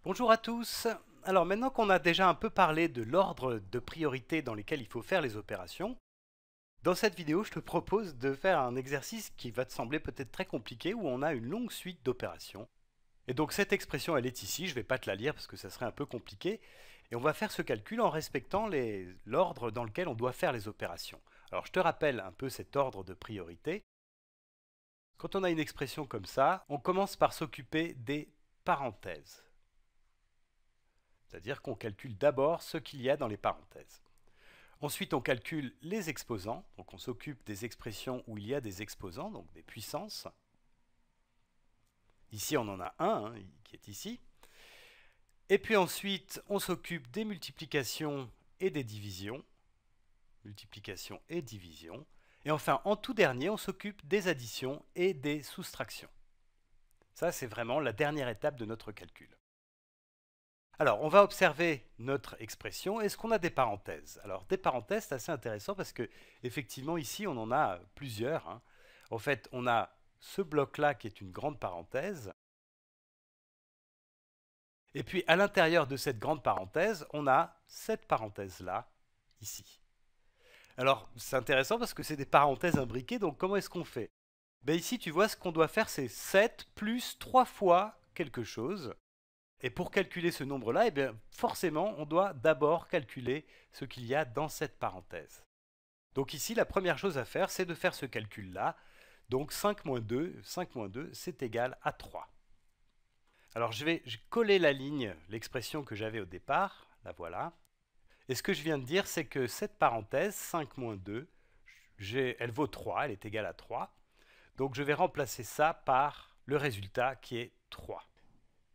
Bonjour à tous. Alors maintenant qu'on a déjà un peu parlé de l'ordre de priorité dans lesquels il faut faire les opérations, dans cette vidéo je te propose de faire un exercice qui va te sembler peut-être très compliqué où on a une longue suite d'opérations. Et donc cette expression elle est ici, je ne vais pas te la lire parce que ça serait un peu compliqué. Et on va faire ce calcul en respectant l'ordre dans lequel on doit faire les opérations. Alors je te rappelle un peu cet ordre de priorité. Quand on a une expression comme ça, on commence par s'occuper des parenthèses. C'est-à-dire qu'on calcule d'abord ce qu'il y a dans les parenthèses. Ensuite, on calcule les exposants, donc on s'occupe des expressions où il y a des exposants, donc des puissances. Ici, on en a un qui est ici. Et puis ensuite, on s'occupe des multiplications et des divisions. Multiplication et division. Et enfin, en tout dernier, on s'occupe des additions et des soustractions. Ça, c'est vraiment la dernière étape de notre calcul. Alors, on va observer notre expression. Est-ce qu'on a des parenthèses? Alors, des parenthèses, c'est assez intéressant parce que, effectivement, ici, on en a plusieurs. En fait, on a ce bloc-là qui est une grande parenthèse. Et puis, à l'intérieur de cette grande parenthèse, on a cette parenthèse-là, ici. Alors, c'est intéressant parce que c'est des parenthèses imbriquées, donc comment est-ce qu'on fait? Ben ici, tu vois, ce qu'on doit faire, c'est 7 plus 3 fois quelque chose. Et pour calculer ce nombre-là, eh bien, forcément, on doit d'abord calculer ce qu'il y a dans cette parenthèse. Donc ici, la première chose à faire, c'est de faire ce calcul-là. Donc 5 moins 2, c'est égal à 3. Alors je vais coller la ligne, l'expression que j'avais au départ, la voilà. Et ce que je viens de dire, c'est que cette parenthèse, 5 moins 2, elle vaut 3, elle est égale à 3. Donc je vais remplacer ça par le résultat qui est 3.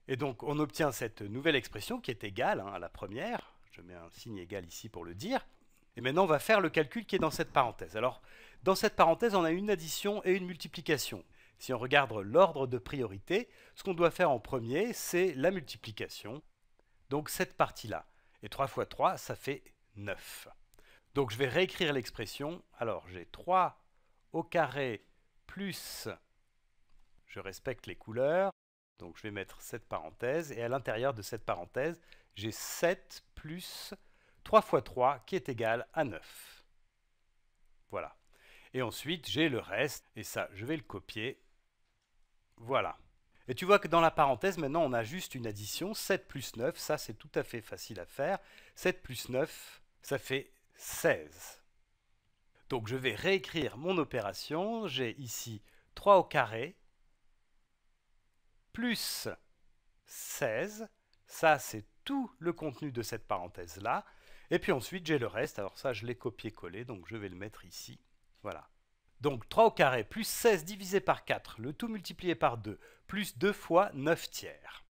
Et donc, on obtient cette nouvelle expression qui est égale à la première. Je mets un signe égal ici pour le dire. Et maintenant, on va faire le calcul qui est dans cette parenthèse. Alors, dans cette parenthèse, on a une addition et une multiplication. Si on regarde l'ordre de priorité, ce qu'on doit faire en premier, c'est la multiplication. Donc, cette partie-là. Et 3 fois 3, ça fait 9. Donc, je vais réécrire l'expression. Alors, j'ai 3 au carré plus, je respecte les couleurs, donc je vais mettre cette parenthèse, et à l'intérieur de cette parenthèse, j'ai 7 plus 3 fois 3 qui est égal à 9. Voilà. Et ensuite, j'ai le reste, et ça, je vais le copier. Voilà. Et tu vois que dans la parenthèse, maintenant, on a juste une addition, 7 plus 9, ça c'est tout à fait facile à faire. 7 plus 9, ça fait 16. Donc je vais réécrire mon opération, j'ai ici 3 au carré, plus 16. Ça, c'est tout le contenu de cette parenthèse-là. Et puis ensuite, j'ai le reste. Alors ça, je l'ai copié-collé, donc je vais le mettre ici. Voilà. Donc 3 au carré plus 16 divisé par 4, le tout multiplié par 2, plus 2 fois 9 tiers.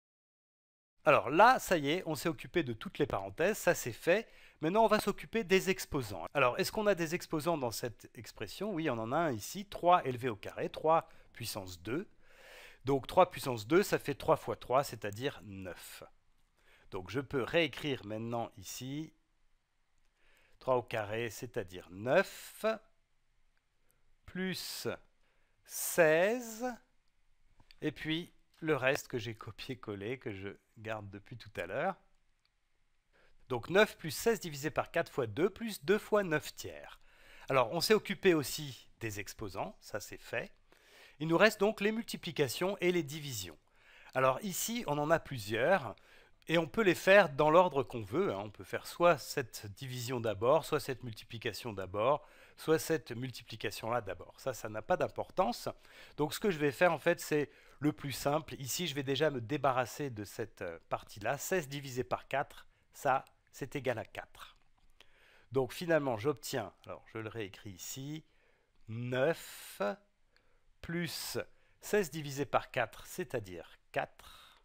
Alors là, ça y est, on s'est occupé de toutes les parenthèses, ça c'est fait. Maintenant, on va s'occuper des exposants. Alors, est-ce qu'on a des exposants dans cette expression? Oui, on en a un ici, 3 élevé au carré, 3 puissance 2. Donc 3 puissance 2, ça fait 3 fois 3, c'est-à-dire 9. Donc je peux réécrire maintenant ici 3 au carré, c'est-à-dire 9, plus 16, et puis le reste que j'ai copié-collé, que je garde depuis tout à l'heure. Donc 9 plus 16 divisé par 4 fois 2, plus 2 fois 9 tiers. Alors on s'est occupé aussi des exposants, ça c'est fait. Il nous reste donc les multiplications et les divisions. Alors ici, on en a plusieurs. Et on peut les faire dans l'ordre qu'on veut. On peut faire soit cette division d'abord, soit cette multiplication d'abord, soit cette multiplication-là d'abord. Ça n'a pas d'importance. Donc ce que je vais faire en fait, c'est le plus simple. Ici, je vais déjà me débarrasser de cette partie-là. 16 divisé par 4, ça, c'est égal à 4. Donc finalement, j'obtiens, alors je le réécris ici, 9 plus 16 divisé par 4, c'est-à-dire 4.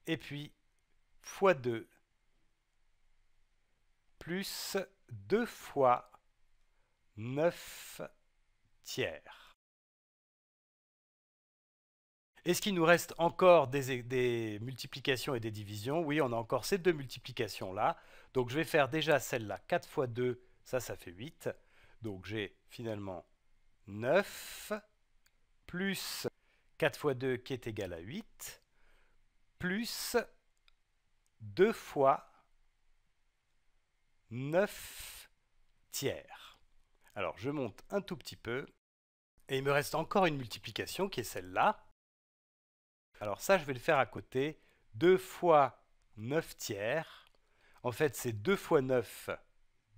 Et puis, fois 2, plus 2 fois 9 tiers. Est-ce qu'il nous reste encore des multiplications et des divisions? Oui, on a encore ces deux multiplications-là. Donc je vais faire déjà celle-là. 4 fois 2, ça fait 8. Donc j'ai finalement 9 plus 4 fois 2 qui est égal à 8, plus 2 fois 9 tiers. Alors, je monte un tout petit peu. Et il me reste encore une multiplication qui est celle-là. Alors ça, je vais le faire à côté. 2 fois 9 tiers. En fait, c'est 2 fois 9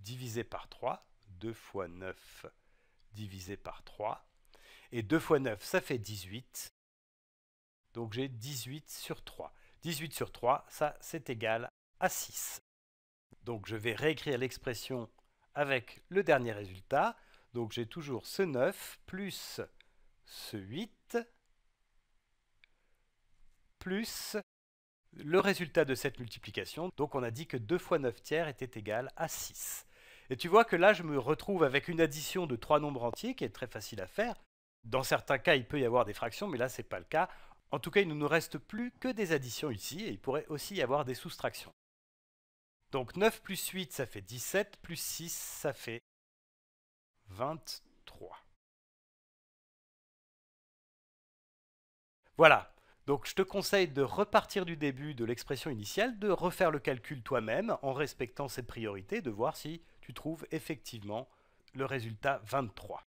divisé par 3. 2 fois 9 divisé par 3. Et 2 fois 9, ça fait 18. Donc j'ai 18 sur 3. 18 sur 3, ça, c'est égal à 6. Donc je vais réécrire l'expression avec le dernier résultat. Donc j'ai toujours ce 9 plus ce 8 plus le résultat de cette multiplication. Donc on a dit que 2 fois 9 tiers était égal à 6. Et tu vois que là, je me retrouve avec une addition de 3 nombres entiers qui est très facile à faire. Dans certains cas, il peut y avoir des fractions, mais là, ce n'est pas le cas. En tout cas, il ne nous reste plus que des additions ici, et il pourrait aussi y avoir des soustractions. Donc 9 plus 8, ça fait 17, plus 6, ça fait 23. Voilà. Donc je te conseille de repartir du début de l'expression initiale, de refaire le calcul toi-même en respectant cette priorité, de voir si tu trouves effectivement le résultat 23.